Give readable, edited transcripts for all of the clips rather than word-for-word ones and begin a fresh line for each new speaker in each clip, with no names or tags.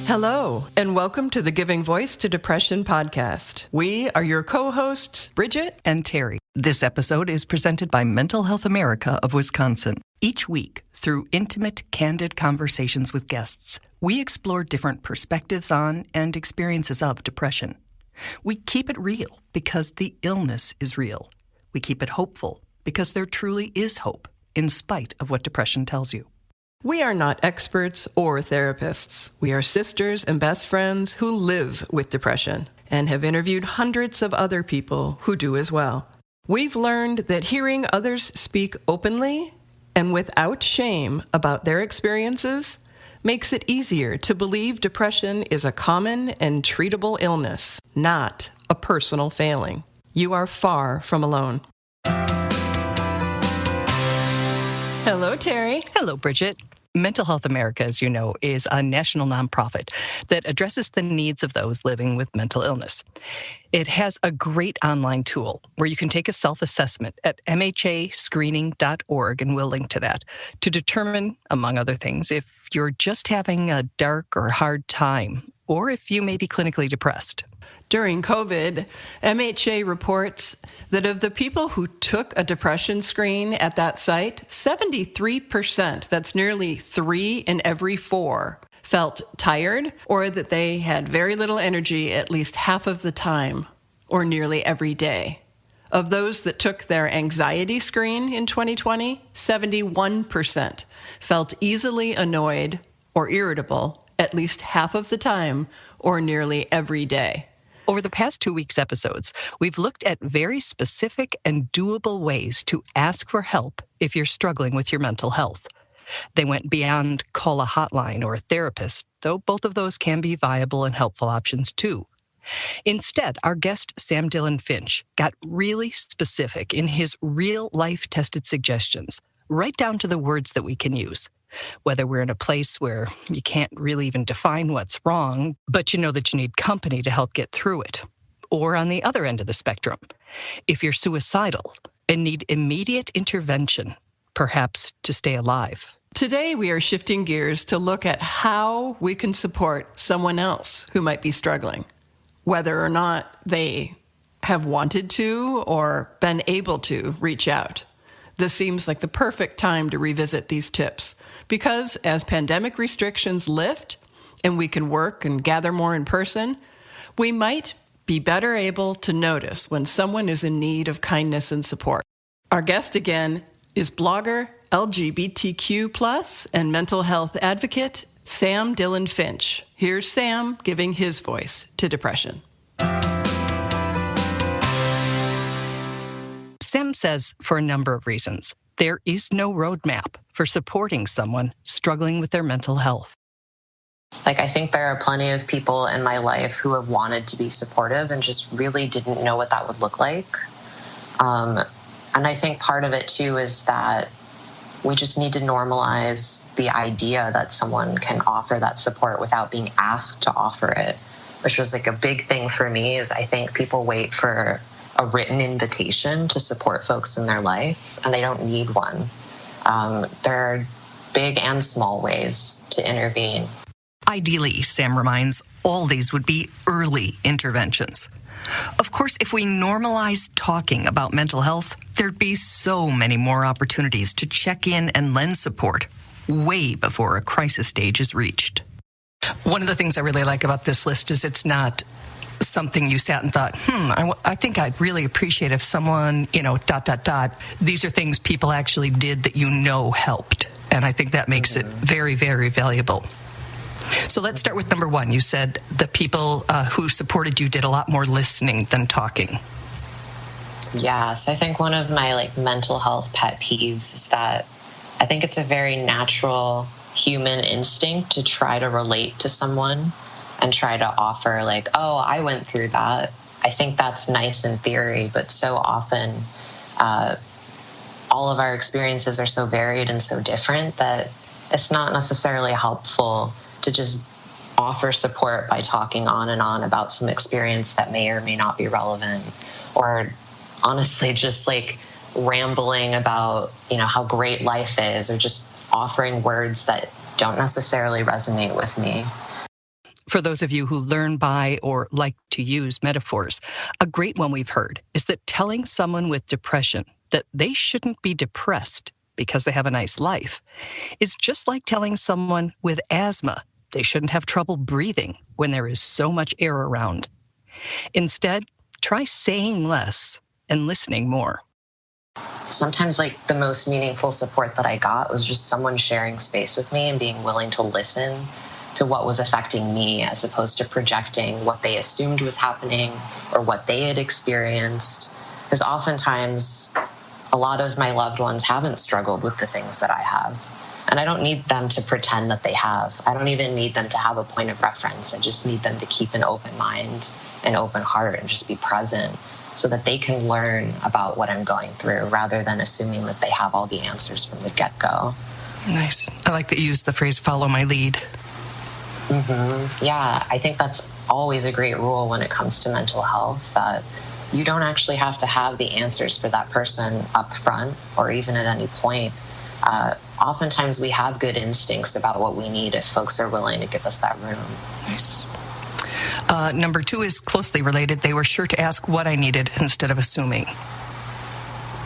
Hello, and welcome to the Giving Voice to Depression podcast. We are your co-hosts, Bridget
and Terry. This episode is presented by Mental Health America of Wisconsin. Each week, through intimate, candid conversations with guests, we explore different perspectives on and experiences of depression. We keep it real because the illness is real. We keep it hopeful because there truly is hope, in spite of what depression tells you.
We are not experts or therapists. We are sisters and best friends who live with depression and have interviewed hundreds of other people who do as well. We've learned that hearing others speak openly and without shame about their experiences makes it easier to believe depression is a common and treatable illness, not a personal failing. You are far from alone. Hello, Terry.
Hello, Bridget. Mental Health America, as you know, is a national nonprofit that addresses the needs of those living with mental illness. It has a great online tool where you can take a self-assessment at mhascreening.org, and we'll link to that, to determine, among other things, if you're just having a dark or hard time, or if you may be clinically depressed.
During COVID, MHA reports that of the people who took a depression screen at that site, 73%, that's nearly 3 in every 4, felt tired or that they had very little energy at least half of the time or nearly every day. Of those that took their anxiety screen in 2020, 71% felt easily annoyed or irritable at least half of the time or nearly every day.
Over the past 2 weeks' episodes, we've looked at very specific and doable ways to ask for help if you're struggling with your mental health. They went beyond call a hotline or a therapist, though both of those can be viable and helpful options too. Instead, our guest, Sam Dylan Finch, got really specific in his real-life tested suggestions, right down to the words that we can use. Whether we're in a place where you can't really even define what's wrong, but you know that you need company to help get through it. Or on the other end of the spectrum, if you're suicidal and need immediate intervention, perhaps to stay alive.
Today, we are shifting gears to look at how we can support someone else who might be struggling, whether or not they have wanted to or been able to reach out. This seems like the perfect time to revisit these tips because as pandemic restrictions lift and we can work and gather more in person, we might be better able to notice when someone is in need of kindness and support. Our guest again is blogger, LGBTQ+, and mental health advocate, Sam Dylan Finch. Here's Sam giving his voice to depression.
Sam says for a number of reasons, there is no roadmap for supporting someone struggling with their mental health.
I think there are plenty of people in my life who have wanted to be supportive and just really didn't know what that would look like. And I think part of it, too, is that we just need to normalize the idea that someone can offer that support without being asked to offer it, which was a big thing for me. Is I think people wait for a written invitation to support folks in their life, and they don't need one. There are big and small ways to intervene.
Ideally, Sam reminds, all these would be early interventions. Of course, if we normalize talking about mental health, there'd be so many more opportunities to check in and lend support way before a crisis stage is reached. One of the things I really like about this list is it's not something you sat and thought, I think I'd really appreciate if someone, These are things people actually did that helped. And I think that makes it very, very valuable. So let's start with number 1. You said the people who supported you did a lot more listening than talking.
Yes, I think one of my mental health pet peeves is that I think it's a very natural human instinct to try to relate to someone and try to offer I went through that. I think that's nice in theory, but so often all of our experiences are so varied and so different that it's not necessarily helpful to just offer support by talking on and on about some experience that may or may not be relevant, or honestly just rambling about, how great life is, or just offering words that don't necessarily resonate with me.
For those of you who learn by or like to use metaphors, a great one we've heard is that telling someone with depression that they shouldn't be depressed because they have a nice life is just like telling someone with asthma they shouldn't have trouble breathing when there is so much air around. Instead, try saying less and listening more.
Sometimes the most meaningful support that I got was just someone sharing space with me and being willing to listen to what was affecting me as opposed to projecting what they assumed was happening or what they had experienced. Because oftentimes a lot of my loved ones haven't struggled with the things that I have. And I don't need them to pretend that they have. I don't even need them to have a point of reference. I just need them to keep an open mind, an open heart, and just be present so that they can learn about what I'm going through rather than assuming that they have all the answers from the get-go.
Nice. I like that you used the phrase, follow my lead.
Mm-hmm. Yeah, I think that's always a great rule when it comes to mental health, that you don't actually have to have the answers for that person up front or even at any point. Oftentimes we have good instincts about what we need if folks are willing to give us that room.
Nice. Number 2 is closely related. They were sure to ask what I needed instead of assuming.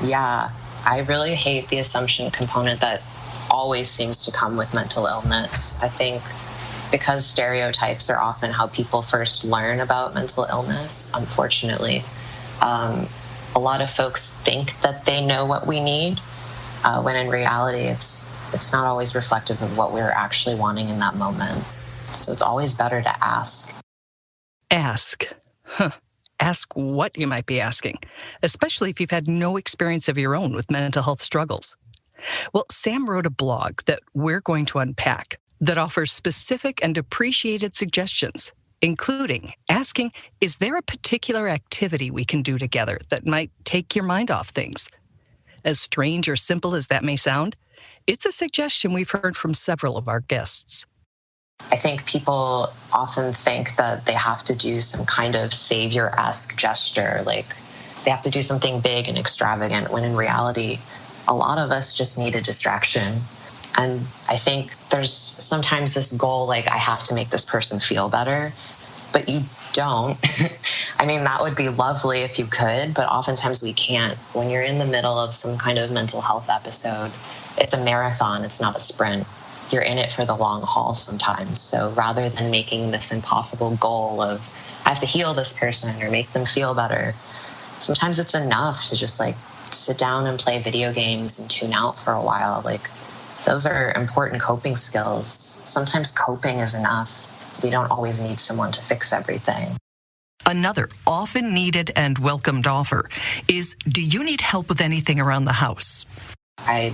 Yeah, I really hate the assumption component that always seems to come with mental illness. I think because stereotypes are often how people first learn about mental illness, unfortunately, a lot of folks think that they know what we need, when in reality it's not always reflective of what we're actually wanting in that moment. So it's always better to ask.
Ask. Ask what you might be asking, especially if you've had no experience of your own with mental health struggles. Well, Sam wrote a blog that we're going to unpack that offers specific and appreciated suggestions, including asking, is there a particular activity we can do together that might take your mind off things? As strange or simple as that may sound, it's a suggestion we've heard from several of our guests.
I think people often think that they have to do some kind of savior-esque gesture, like they have to do something big and extravagant, when in reality, a lot of us just need a distraction. And I think there's sometimes this goal, I have to make this person feel better, but you don't. I mean, that would be lovely if you could, but oftentimes we can't. When you're in the middle of some kind of mental health episode, it's a marathon, it's not a sprint. You're in it for the long haul sometimes. So rather than making this impossible goal of, I have to heal this person or make them feel better, sometimes it's enough to just sit down and play video games and tune out for a while. Those are important coping skills. Sometimes coping is enough. We don't always need someone to fix everything.
Another often needed and welcomed offer is, do you need help with anything around the house?
I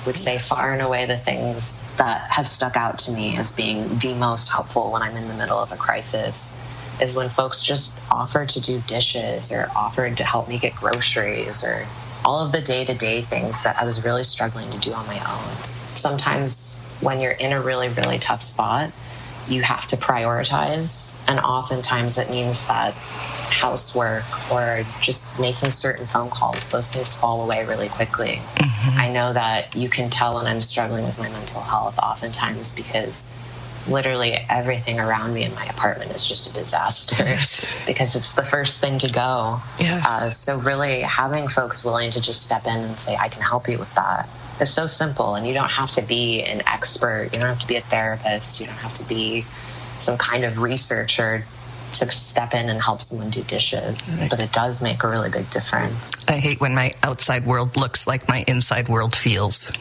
would say far and away the things that have stuck out to me as being the most helpful when I'm in the middle of a crisis is when folks just offered to do dishes or offered to help me get groceries or all of the day-to-day things that I was really struggling to do on my own. Sometimes when you're in a really, really tough spot, you have to prioritize, and oftentimes it means that housework or just making certain phone calls, those things fall away really quickly. Mm-hmm. I know that you can tell when I'm struggling with my mental health oftentimes because literally everything around me in my apartment is just a disaster. Yes. Because it's the first thing to go.
Yes.
So really having folks willing to just step in and say, I can help you with that, is so simple. And you don't have to be an expert. You don't have to be a therapist. You don't have to be some kind of researcher to step in and help someone do dishes. Right. But it does make a really big difference.
I hate when my outside world looks like my inside world feels.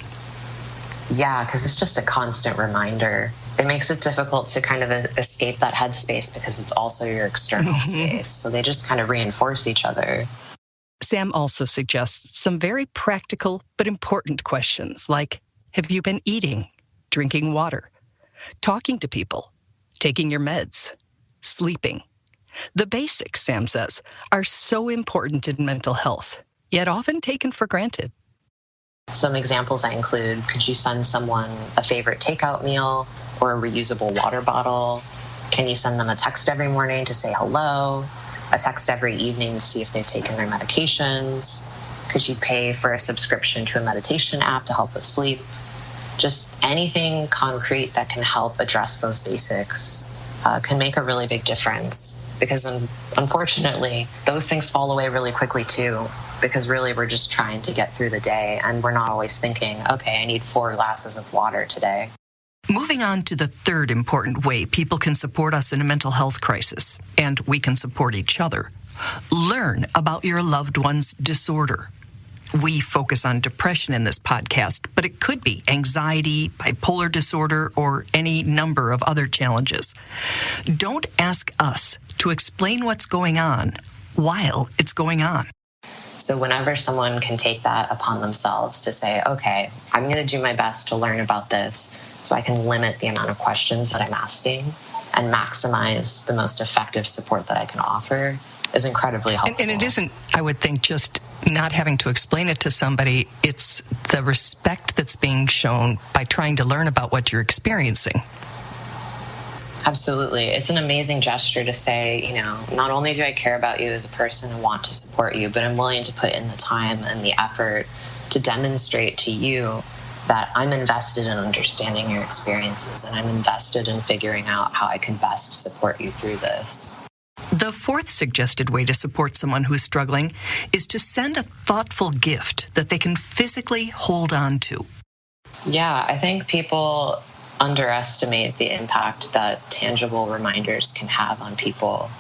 Yeah, because it's just a constant reminder. It makes it difficult to kind of escape that headspace because it's also your external space. So they just kind of reinforce each other.
Sam also suggests some very practical but important questions like, have you been eating, drinking water, talking to people, taking your meds, sleeping? The basics, Sam says, are so important in mental health, yet often taken for granted.
Some examples I include, could you send someone a favorite takeout meal or a reusable water bottle? Can you send them a text every morning to say hello? A text every evening to see if they've taken their medications? Could you pay for a subscription to a meditation app to help with sleep? Just anything concrete that can help address those basics can make a really big difference. Because unfortunately, those things fall away really quickly too, because really we're just trying to get through the day and we're not always thinking, okay, I need 4 glasses of water today.
Moving on to the third important way people can support us in a mental health crisis, and we can support each other. Learn about your loved one's disorder. We focus on depression in this podcast, but it could be anxiety, bipolar disorder, or any number of other challenges. Don't ask us to explain what's going on while it's going on.
So whenever someone can take that upon themselves to say, okay, I'm going to do my best to learn about this so I can limit the amount of questions that I'm asking and maximize the most effective support that I can offer, is incredibly helpful.
And it isn't, I would think, just not having to explain it to somebody. It's the respect that's being shown by trying to learn about what you're experiencing.
Absolutely. It's an amazing gesture to say, not only do I care about you as a person and want to support you, but I'm willing to put in the time and the effort to demonstrate to you that I'm invested in understanding your experiences and I'm invested in figuring out how I can best support you through this.
The fourth suggested way to support someone who's struggling is to send a thoughtful gift that they can physically hold on to.
Yeah, I think people underestimate the impact that tangible reminders can have on people.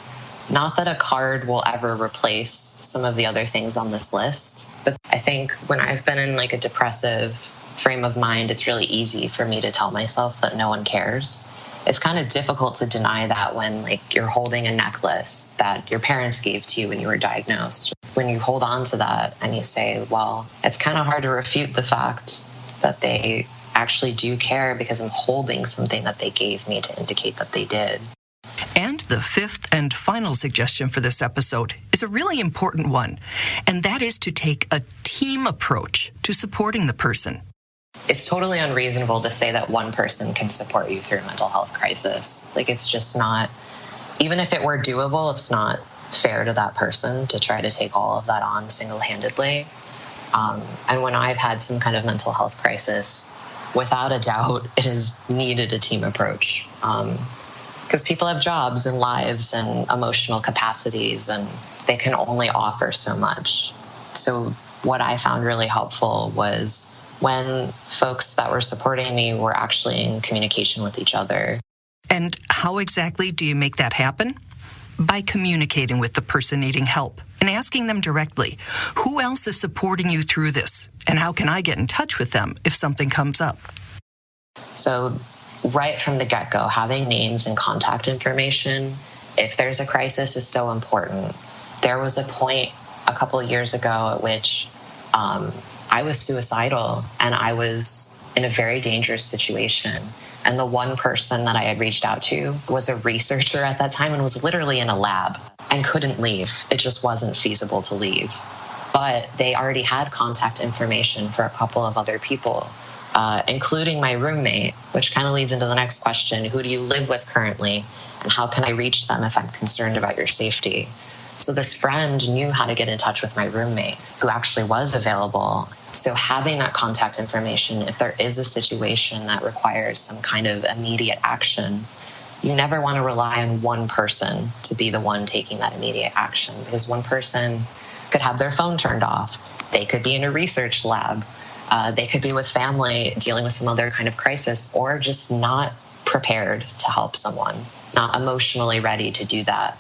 Not that a card will ever replace some of the other things on this list, but I think when I've been in like a depressive frame of mind, it's really easy for me to tell myself that no one cares. It's kind of difficult to deny that when like you're holding a necklace that your parents gave to you when you were diagnosed. When you hold on to that and you say, well, it's kind of hard to refute the fact that they actually do care because I'm holding something that they gave me to indicate that they did.
And the fifth and final suggestion for this episode is a really important one, and that is to take a team approach to supporting the person.
It's totally unreasonable to say that one person can support you through a mental health crisis. Like, it's just not, even if it were doable, it's not fair to that person to try to take all of that on single-handedly. And when I've had some kind of mental health crisis, without a doubt, it has needed a team approach. Because people have jobs and lives and emotional capacities, and they can only offer so much. So what I found really helpful was when folks that were supporting me were actually in communication with each other.
And how exactly do you make that happen? By communicating with the person needing help and asking them directly, who else is supporting you through this? And how can I get in touch with them if something comes up?
So right from the get-go, having names and contact information, if there's a crisis, is so important. There was a point a couple of years ago at which I was suicidal and I was in a very dangerous situation. And the one person that I had reached out to was a researcher at that time and was literally in a lab and couldn't leave. It just wasn't feasible to leave. But they already had contact information for a couple of other people, including my roommate, which kind of leads into the next question. Who do you live with currently? And how can I reach them if I'm concerned about your safety? So this friend knew how to get in touch with my roommate, who actually was available. So having that contact information, if there is a situation that requires some kind of immediate action, you never want to rely on one person to be the one taking that immediate action, because one person could have their phone turned off. They could be in a research lab. They could be with family dealing with some other kind of crisis, or just not prepared to help someone, not emotionally ready to do that.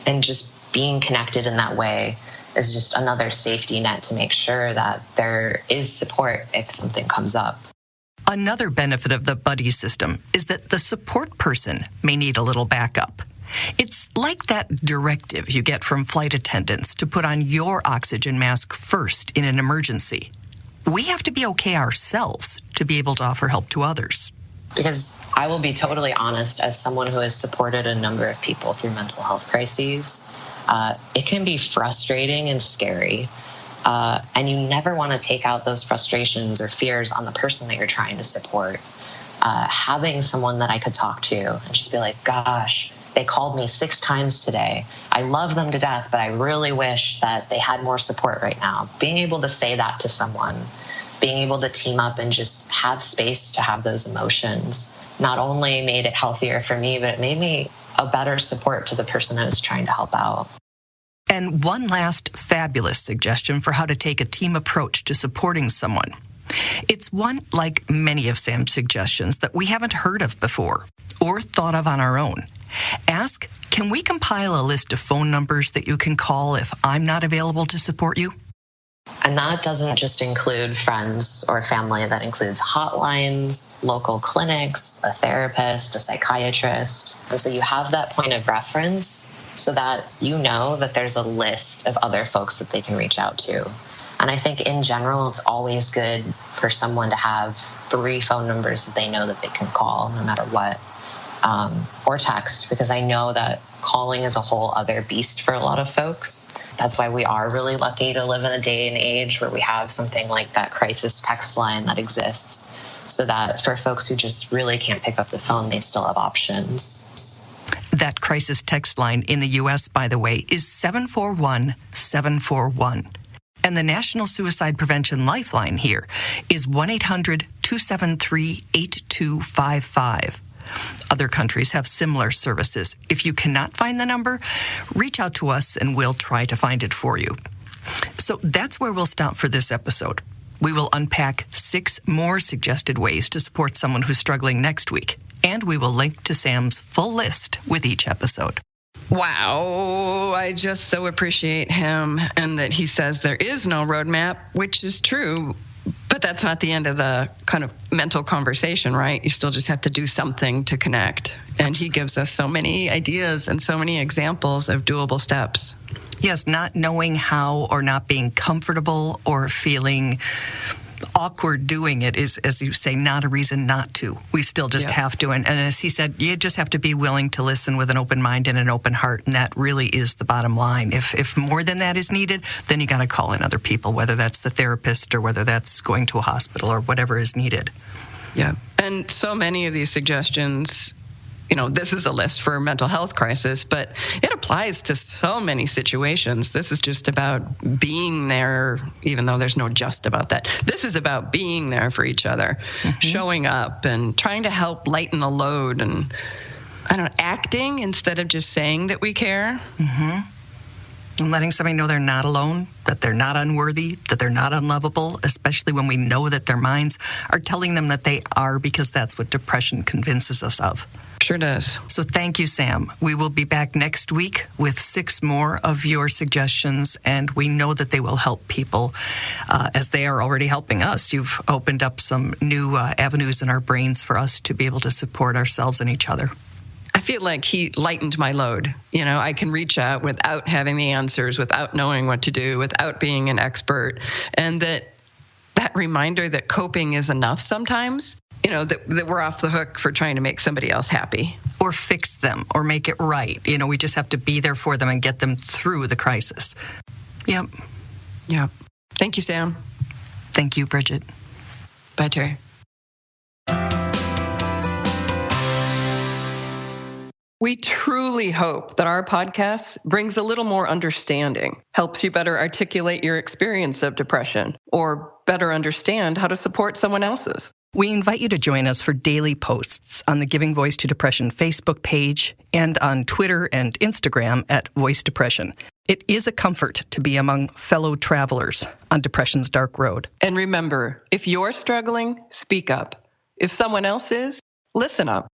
And just being connected in that way is just another safety net to make sure that there is support if something comes up.
Another benefit of the buddy system is that the support person may need a little backup. It's like that directive you get from flight attendants to put on your oxygen mask first in an emergency. We have to be okay ourselves to be able to offer help to others.
Because I will be totally honest, as someone who has supported a number of people through mental health crises, it can be frustrating and scary. And you never want to take out those frustrations or fears on the person that you're trying to support. Having someone that I could talk to and just be like, gosh, they called me 6 times today. I love them to death, but I really wish that they had more support right now. Being able to say that to someone, being able to team up and just have space to have those emotions, not only made it healthier for me, but it made me a better support to the person I was trying to help out.
And one last fabulous suggestion for how to take a team approach to supporting someone. It's one, like many of Sam's suggestions, that we haven't heard of before or thought of on our own. Ask, can we compile a list of phone numbers that you can call if I'm not available to support you?
And that doesn't just include friends or family. That includes hotlines, local clinics, a therapist, a psychiatrist. And so you have that point of reference so that you know that there's a list of other folks that they can reach out to. And I think in general, it's always good for someone to have 3 phone numbers that they know that they can call no matter what, or text, because I know that calling is a whole other beast for a lot of folks. That's why we are really lucky to live in a day and age where we have something like that crisis text line that exists, so that for folks who just really can't pick up the phone, they still have options.
That crisis text line in the U.S., by the way, is 741-741. And the National Suicide Prevention Lifeline here is 1-800-273-8255. Other countries have similar services. If you cannot find the number, reach out to us and we'll try to find it for you. So that's where we'll stop for this episode. We will unpack 6 more suggested ways to support someone who's struggling next week. And we will link to Sam's full list with each episode.
Wow, I just so appreciate him and that he says there is no roadmap, which is true, but that's not the end of the kind of mental conversation, right? You still just have to do something to connect. And he gives us so many ideas and so many examples of doable steps.
Yes, not knowing how or not being comfortable or feeling awkward doing it is, as you say, not a reason not to. We still just have to. And as he said, you just have to be willing to listen with an open mind and an open heart. And that really is the bottom line. If more than that is needed, then you got to call in other people, whether that's the therapist or whether that's going to a hospital or whatever is needed.
Yeah. And so many of these suggestions, this is a list for a mental health crisis, but it applies to so many situations. This is just about being there, even though there's no just about that. This is about being there for each other, showing up and trying to help lighten the load and, acting instead of just saying that we care.
And letting somebody know they're not alone, that they're not unworthy, that they're not unlovable, especially when we know that their minds are telling them that they are, because that's what depression convinces us of.
Sure does.
So thank you, Sam. We will be back next week with 6 more of your suggestions, and we know that they will help people as they are already helping us. You've opened up some new avenues in our brains for us to be able to support ourselves and each other.
I feel like he lightened my load. I can reach out without having the answers, without knowing what to do, without being an expert. And that reminder that coping is enough sometimes, that we're off the hook for trying to make somebody else happy.
Or fix them or make it right. We just have to be there for them and get them through the crisis. Yep.
Yeah. Thank you, Sam.
Thank you, Bridget.
Bye, Terry. We truly hope that our podcast brings a little more understanding, helps you better articulate your experience of depression, or better understand how to support someone else's.
We invite you to join us for daily posts on the Giving Voice to Depression Facebook page and on Twitter and Instagram at Voice Depression. It is a comfort to be among fellow travelers on depression's dark road.
And remember, if you're struggling, speak up. If someone else is, listen up.